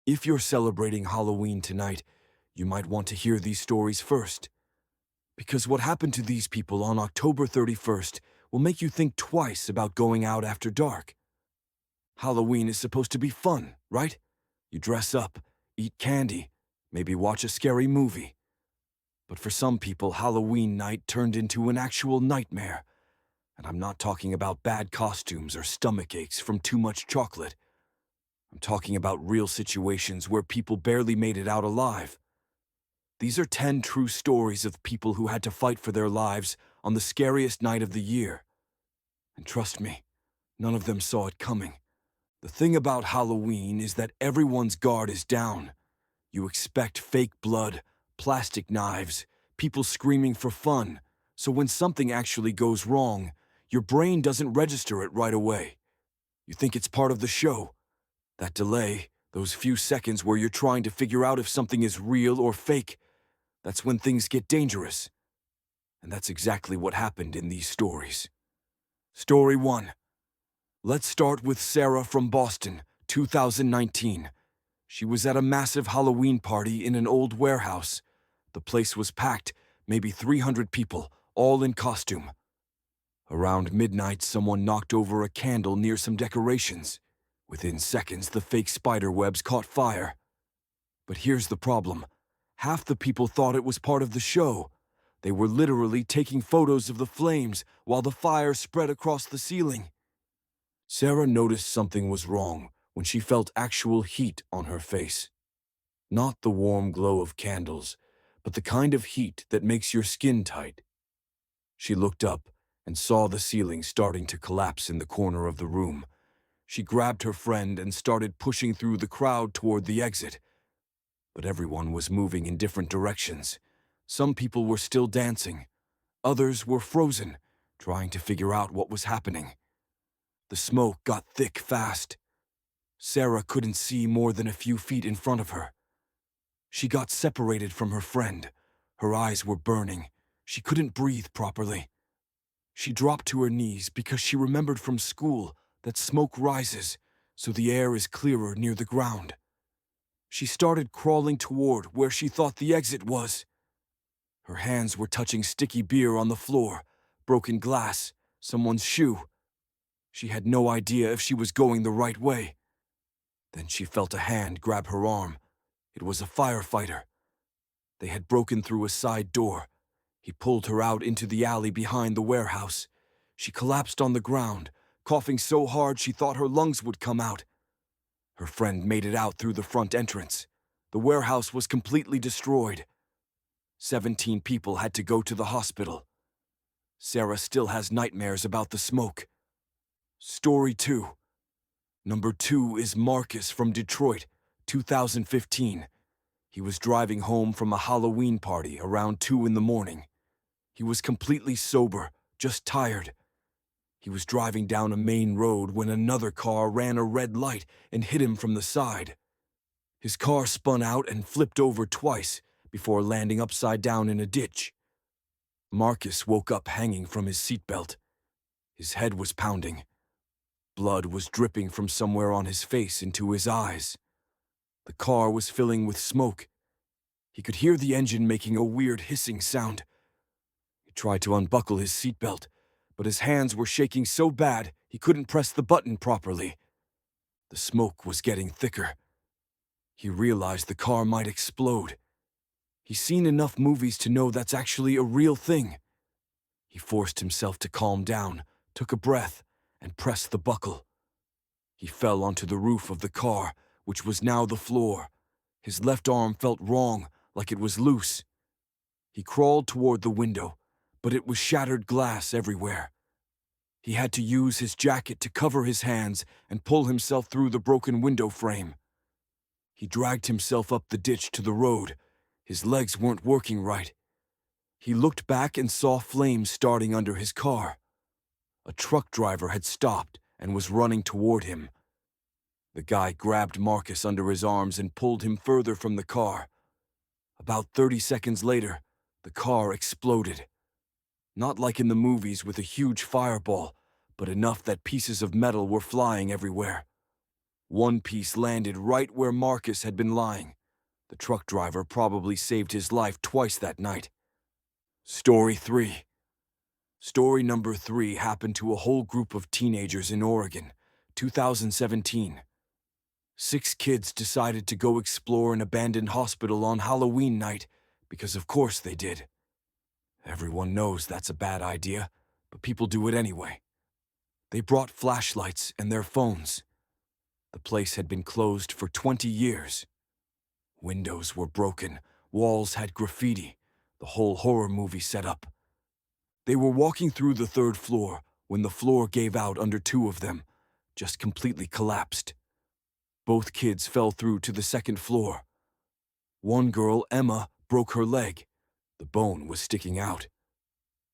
If you're celebrating Halloween tonight, you might want to hear these stories first. Because what happened to these people on October 31st will make you think twice about going out after dark. Halloween is supposed to be fun, right? You dress up, eat candy, maybe watch a scary movie. But for some people, Halloween night turned into an actual nightmare. And I'm not talking about bad costumes or stomach aches from too much chocolate. I'm talking about real situations where people barely made it out alive. These are 10 true stories of people who had to fight for their lives on the scariest night of the year. And trust me, none of them saw it coming. The thing about Halloween is that everyone's guard is down. You expect fake blood, plastic knives, people screaming for fun, so when something actually goes wrong, your brain doesn't register it right away. You think it's part of the show. That delay, those few seconds where you're trying to figure out if something is real or fake, that's when things get dangerous. And that's exactly what happened in these stories. Story 1. Let's start with Sarah from Boston, 2019. She was at a massive Halloween party in an old warehouse. The place was packed, maybe 300 people, all in costume. Around midnight, someone knocked over a candle near some decorations. Within seconds, the fake spider webs caught fire. But here's the problem. Half the people thought it was part of the show. They were literally taking photos of the flames while the fire spread across the ceiling. Sarah noticed something was wrong when she felt actual heat on her face. Not the warm glow of candles, but the kind of heat that makes your skin tight. She looked up and saw the ceiling starting to collapse in the corner of the room. She grabbed her friend and started pushing through the crowd toward the exit. But everyone was moving in different directions. Some people were still dancing. Others were frozen, trying to figure out what was happening. The smoke got thick fast. Sarah couldn't see more than a few feet in front of her. She got separated from her friend. Her eyes were burning. She couldn't breathe properly. She dropped to her knees because she remembered from school that smoke rises, so the air is clearer near the ground. She started crawling toward where she thought the exit was. Her hands were touching sticky beer on the floor, broken glass, someone's shoe. She had no idea if she was going the right way. Then she felt a hand grab her arm. It was a firefighter. They had broken through a side door. He pulled her out into the alley behind the warehouse. She collapsed on the ground, coughing so hard she thought her lungs would come out. Her friend made it out through the front entrance. The warehouse was completely destroyed. 17 people had to go to the hospital. Sarah still has nightmares about the smoke. Story 2. Number 2 is Marcus from Detroit, 2015. He was driving home from a Halloween party around 2 in the morning. He was completely sober, just tired. He was driving down a main road when another car ran a red light and hit him from the side. His car spun out and flipped over twice before landing upside down in a ditch. Marcus woke up hanging from his seatbelt. His head was pounding. Blood was dripping from somewhere on his face into his eyes. The car was filling with smoke. He could hear the engine making a weird hissing sound. He tried to unbuckle his seatbelt, but his hands were shaking so bad he couldn't press the button properly. The smoke was getting thicker. He realized the car might explode. He's seen enough movies to know that's actually a real thing. He forced himself to calm down, took a breath, and pressed the buckle. He fell onto the roof of the car, which was now the floor. His left arm felt wrong, like it was loose. He crawled toward the window, but it was shattered glass everywhere. He had to use his jacket to cover his hands and pull himself through the broken window frame. He dragged himself up the ditch to the road. His legs weren't working right. He looked back and saw flames starting under his car. A truck driver had stopped and was running toward him. The guy grabbed Marcus under his arms and pulled him further from the car. About 30 seconds later, the car exploded. Not like in the movies with a huge fireball, but enough that pieces of metal were flying everywhere. One piece landed right where Marcus had been lying. The truck driver probably saved his life twice that night. Story 3. Story number 3 happened to a whole group of teenagers in Oregon, 2017. 6 kids decided to go explore an abandoned hospital on Halloween night because of course they did. Everyone knows that's a bad idea, but people do it anyway. They brought flashlights and their phones. The place had been closed for 20 years. Windows were broken, walls had graffiti, the whole horror movie set up. They were walking through the 3rd floor when the floor gave out under 2 of them, just completely collapsed. Both kids fell through to the 2nd floor. One girl, Emma, broke her leg. The bone was sticking out.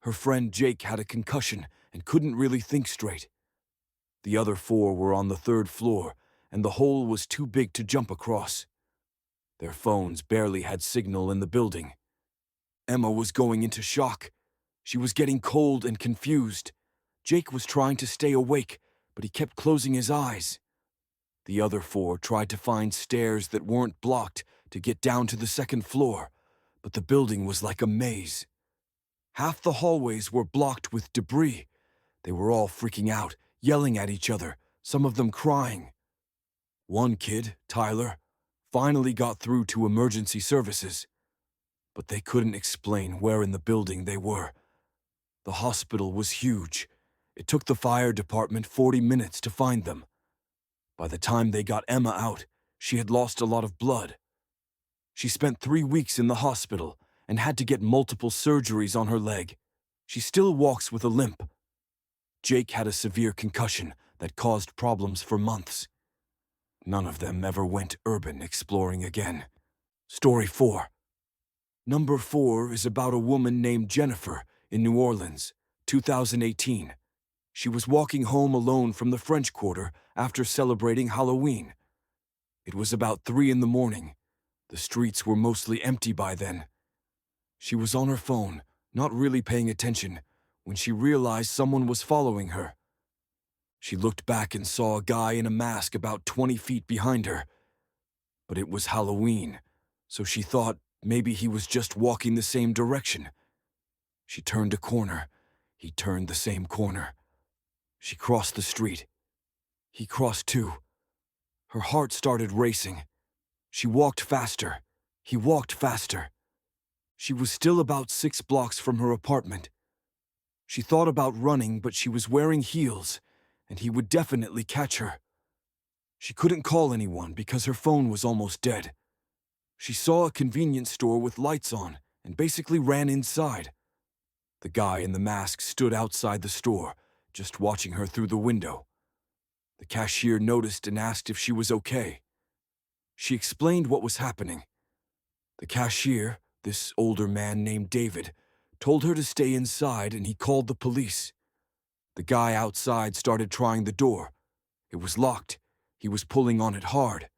Her friend Jake had a concussion and couldn't really think straight. The other 4 were on the 3rd floor, and the hole was too big to jump across. Their phones barely had signal in the building. Emma was going into shock. She was getting cold and confused. Jake was trying to stay awake, but he kept closing his eyes. The other 4 tried to find stairs that weren't blocked to get down to the 2nd floor, but the building was like a maze. Half the hallways were blocked with debris. They were all freaking out, yelling at each other, some of them crying. One kid, Tyler, finally got through to emergency services, but they couldn't explain where in the building they were. The hospital was huge. It took the fire department 40 minutes to find them. By the time they got Emma out, she had lost a lot of blood. She spent 3 weeks in the hospital and had to get multiple surgeries on her leg. She still walks with a limp. Jake had a severe concussion that caused problems for months. None of them ever went urban exploring again. Story 4. Number 4 is about a woman named Jennifer in New Orleans, 2018. She was walking home alone from the French Quarter after celebrating Halloween. It was about 3 in the morning. The streets were mostly empty by then. She was on her phone, not really paying attention, when she realized someone was following her. She looked back and saw a guy in a mask about 20 feet behind her. But it was Halloween, so she thought maybe he was just walking the same direction. She turned a corner. He turned the same corner. She crossed the street. He crossed too. Her heart started racing. She walked faster. He walked faster. She was still about 6 blocks from her apartment. She thought about running, but she was wearing heels, and he would definitely catch her. She couldn't call anyone because her phone was almost dead. She saw a convenience store with lights on and basically ran inside. The guy in the mask stood outside the store, just watching her through the window. The cashier noticed and asked if she was okay. She explained what was happening. The cashier, this older man named David, told her to stay inside and he called the police. The guy outside started trying the door. It was locked. He was pulling on it hard.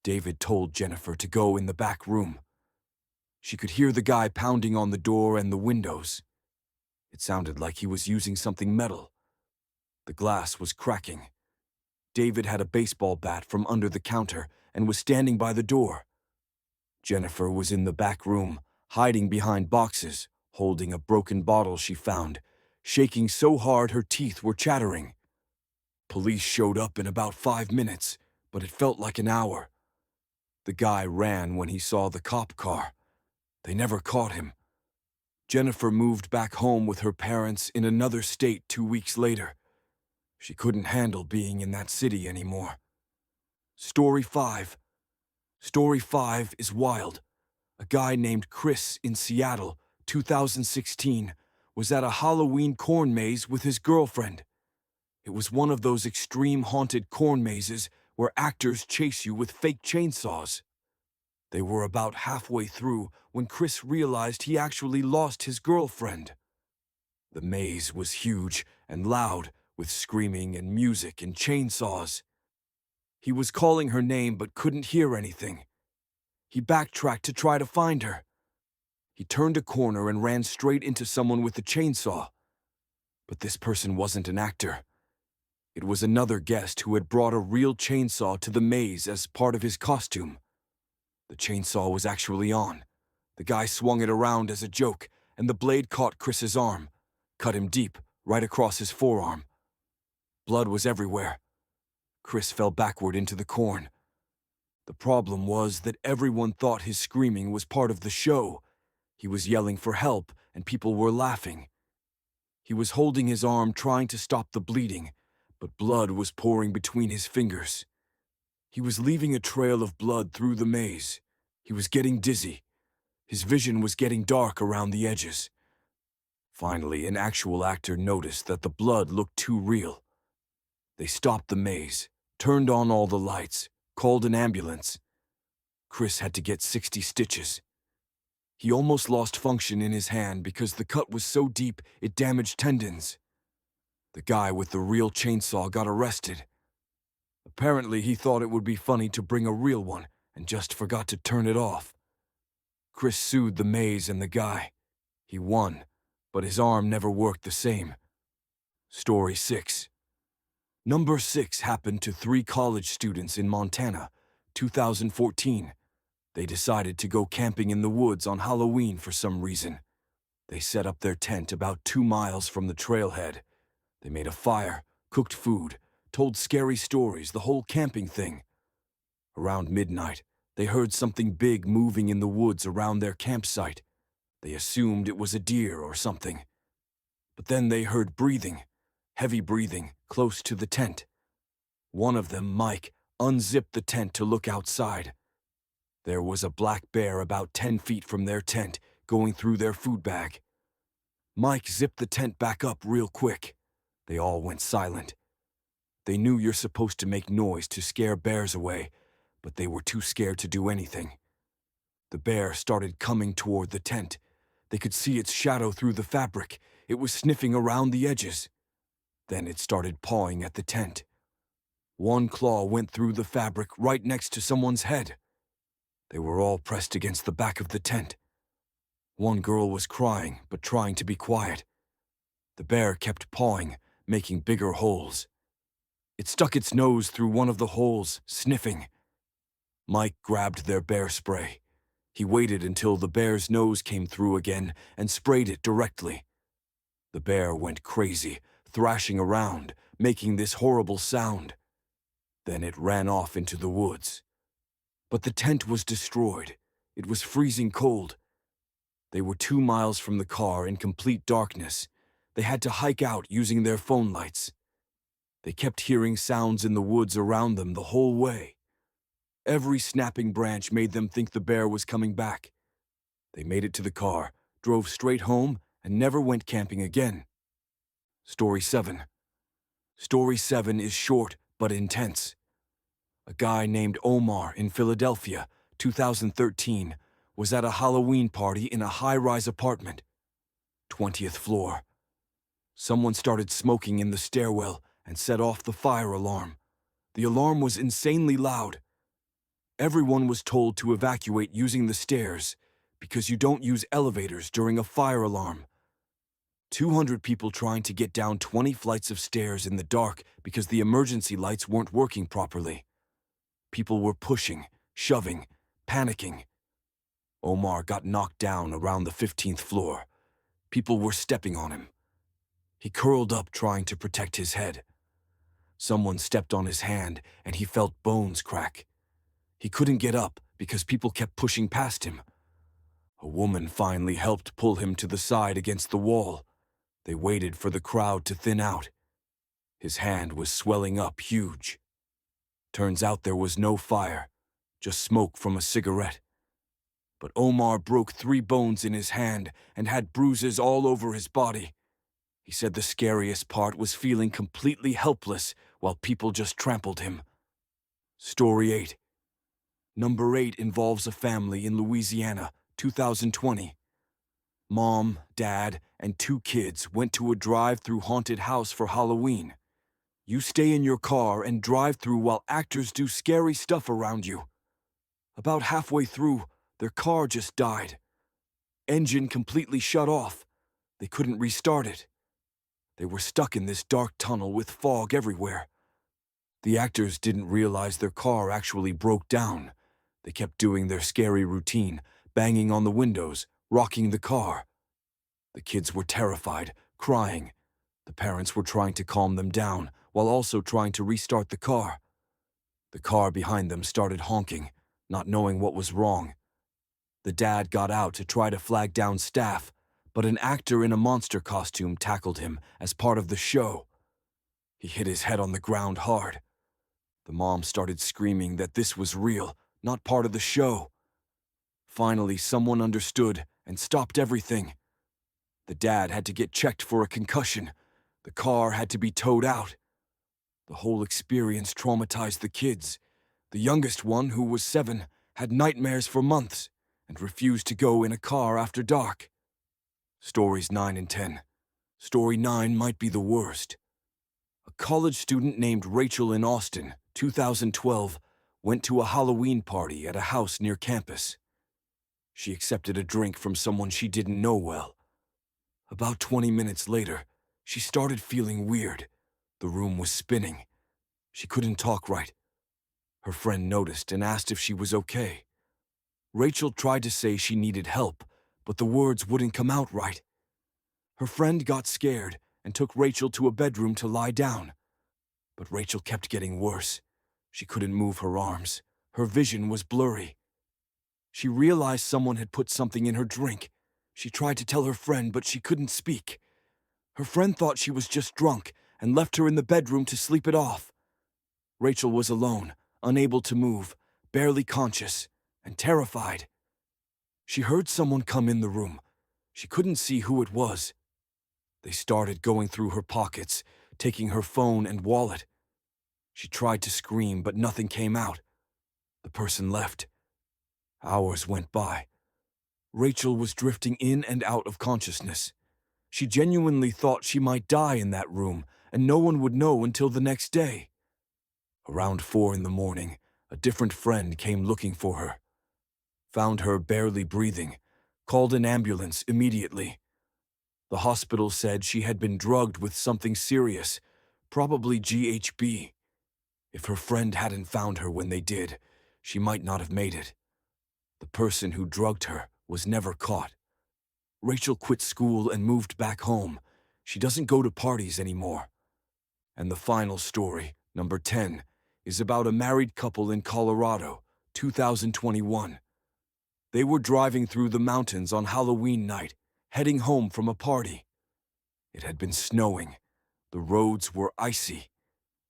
David told Jennifer to go in the back room. She could hear the guy pounding on the door and the windows. It sounded like he was using something metal. The glass was cracking. David had a baseball bat from under the counter and was standing by the door. Jennifer was in the back room, hiding behind boxes, holding a broken bottle she found, shaking so hard her teeth were chattering. Police showed up in about 5 minutes, but it felt like an hour. The guy ran when he saw the cop car. They never caught him. Jennifer moved back home with her parents in another state 2 weeks later. She couldn't handle being in that city anymore. Story 5. Story 5 is wild. A guy named Chris in Seattle, 2016, was at a Halloween corn maze with his girlfriend. It was one of those extreme haunted corn mazes where actors chase you with fake chainsaws. They were about halfway through when Chris realized he actually lost his girlfriend. The maze was huge and loud, with screaming and music and chainsaws. He was calling her name but couldn't hear anything. He backtracked to try to find her. He turned a corner and ran straight into someone with a chainsaw. But this person wasn't an actor. It was another guest who had brought a real chainsaw to the maze as part of his costume. The chainsaw was actually on. The guy swung it around as a joke, and the blade caught Chris's arm, cut him deep, right across his forearm. Blood was everywhere. Chris fell backward into the corn. The problem was that everyone thought his screaming was part of the show. He was yelling for help, and people were laughing. He was holding his arm trying to stop the bleeding, but blood was pouring between his fingers. He was leaving a trail of blood through the maze. He was getting dizzy. His vision was getting dark around the edges. Finally, an actual actor noticed that the blood looked too real. They stopped the maze, turned on all the lights, called an ambulance. Chris had to get 60 stitches. He almost lost function in his hand because the cut was so deep it damaged tendons. The guy with the real chainsaw got arrested. Apparently, he thought it would be funny to bring a real one and just forgot to turn it off. Chris sued the maze and the guy. He won, but his arm never worked the same. Story 6. Number 6 happened to 3 college students in Montana, 2014. They decided to go camping in the woods on Halloween for some reason. They set up their tent about 2 miles from the trailhead. They made a fire, cooked food, told scary stories, the whole camping thing. Around midnight, they heard something big moving in the woods around their campsite. They assumed it was a deer or something. But then they heard breathing, heavy breathing, close to the tent. One of them, Mike, unzipped the tent to look outside. There was a black bear about 10 feet from their tent, going through their food bag. Mike zipped the tent back up real quick. They all went silent. They knew you're supposed to make noise to scare bears away, but they were too scared to do anything. The bear started coming toward the tent. They could see its shadow through the fabric. It was sniffing around the edges. Then it started pawing at the tent. One claw went through the fabric right next to someone's head. They were all pressed against the back of the tent. One girl was crying, but trying to be quiet. The bear kept pawing, making bigger holes. It stuck its nose through one of the holes, sniffing. Mike grabbed their bear spray. He waited until the bear's nose came through again and sprayed it directly. The bear went crazy, thrashing around, making this horrible sound. Then it ran off into the woods. But the tent was destroyed. It was freezing cold. They were 2 miles from the car in complete darkness. They had to hike out using their phone lights. They kept hearing sounds in the woods around them the whole way. Every snapping branch made them think the bear was coming back. They made it to the car, drove straight home, and never went camping again. Story 7. Story 7 is short but intense. A guy named Omar in Philadelphia, 2013, was at a Halloween party in a high-rise apartment. 20th floor. Someone started smoking in the stairwell and set off the fire alarm. The alarm was insanely loud. Everyone was told to evacuate using the stairs because you don't use elevators during a fire alarm. 200 people trying to get down 20 flights of stairs in the dark because the emergency lights weren't working properly. People were pushing, shoving, panicking. Omar got knocked down around the 15th floor. People were stepping on him. He curled up trying to protect his head. Someone stepped on his hand and he felt bones crack. He couldn't get up because people kept pushing past him. A woman finally helped pull him to the side against the wall. They waited for the crowd to thin out. His hand was swelling up huge. Turns out there was no fire, just smoke from a cigarette. But Omar broke 3 bones in his hand and had bruises all over his body. He said the scariest part was feeling completely helpless while people just trampled him. Story 8. Number 8 involves a family in Louisiana, 2020. Mom, Dad, and 2 kids went to a drive-through haunted house for Halloween. You stay in your car and drive through while actors do scary stuff around you. About halfway through, their car just died. Engine completely shut off. They couldn't restart it. They were stuck in this dark tunnel with fog everywhere. The actors didn't realize their car actually broke down. They kept doing their scary routine, banging on the windows, rocking the car. The kids were terrified, crying. The parents were trying to calm them down, while also trying to restart the car. The car behind them started honking, not knowing what was wrong. The dad got out to try to flag down staff, but an actor in a monster costume tackled him as part of the show. He hit his head on the ground hard. The mom started screaming that this was real, not part of the show. Finally, someone understood and stopped everything. The dad had to get checked for a concussion. The car had to be towed out. The whole experience traumatized the kids. The youngest one, who was 7, had nightmares for months and refused to go in a car after dark. Stories 9 and 10. Story 9 might be the worst. A college student named Rachel in Austin, 2012, went to a Halloween party at a house near campus. She accepted a drink from someone she didn't know well. About 20 minutes later, she started feeling weird. The room was spinning. She couldn't talk right. Her friend noticed and asked if she was okay. Rachel tried to say she needed help, but the words wouldn't come out right. Her friend got scared and took Rachel to a bedroom to lie down. But Rachel kept getting worse. She couldn't move her arms. Her vision was blurry. She realized someone had put something in her drink. She tried to tell her friend, but she couldn't speak. Her friend thought she was just drunk and left her in the bedroom to sleep it off. Rachel was alone, unable to move, barely conscious, and terrified. She heard someone come in the room. She couldn't see who it was. They started going through her pockets, taking her phone and wallet. She tried to scream, but nothing came out. The person left. Hours went by. Rachel was drifting in and out of consciousness. She genuinely thought she might die in that room, and no one would know until the next day. Around 4 in the morning, a different friend came looking for her. Found her barely breathing, called an ambulance immediately. The hospital said she had been drugged with something serious, probably GHB. If her friend hadn't found her when they did, she might not have made it. The person who drugged her was never caught. Rachel quit school and moved back home. She doesn't go to parties anymore. And the final story, number 10, is about a married couple in Colorado, 2021. They were driving through the mountains on Halloween night, heading home from a party. It had been snowing. The roads were icy.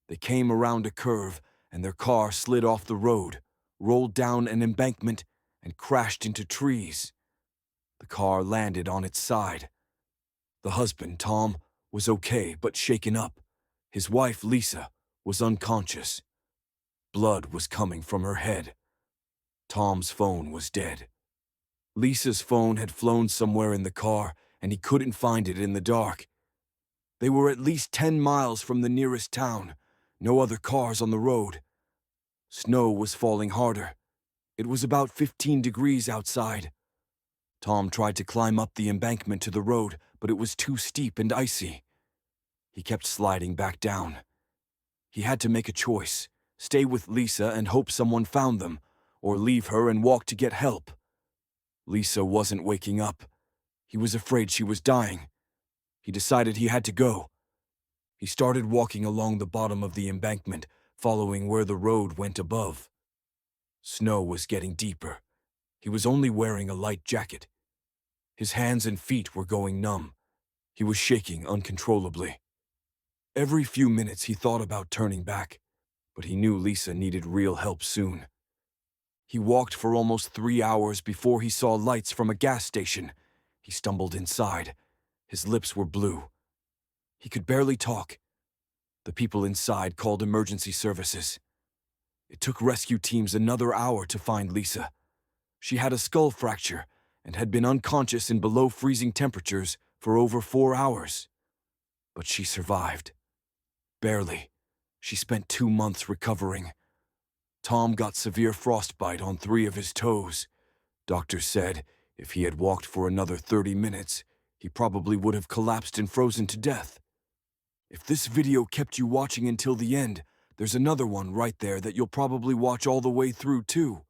They came around a curve, and their car slid off the road, rolled down an embankment, and crashed into trees. The car landed on its side. The husband, Tom, was okay but shaken up. His wife, Lisa, was unconscious. Blood was coming from her head. Tom's phone was dead. Lisa's phone had flown somewhere in the car, and he couldn't find it in the dark. They were at least 10 miles from the nearest town. No other cars on the road. Snow was falling harder. It was about 15 degrees outside. Tom tried to climb up the embankment to the road, but it was too steep and icy. He kept sliding back down. He had to make a choice: stay with Lisa and hope someone found them, or leave her and walk to get help. Lisa wasn't waking up. He was afraid she was dying. He decided he had to go. He started walking along the bottom of the embankment, following where the road went above. Snow was getting deeper. He was only wearing a light jacket. His hands and feet were going numb. He was shaking uncontrollably. Every few minutes he thought about turning back, but he knew Lisa needed real help soon. He walked for almost 3 hours before he saw lights from a gas station. He stumbled inside. His lips were blue. He could barely talk. The people inside called emergency services. It took rescue teams another hour to find Lisa. She had a skull fracture and had been unconscious in below-freezing temperatures for over 4 hours. But she survived. Barely. She spent 2 months recovering. Tom got severe frostbite on 3 of his toes. Doctors said if he had walked for another 30 minutes, he probably would have collapsed and frozen to death. If this video kept you watching until the end, there's another one right there that you'll probably watch all the way through too.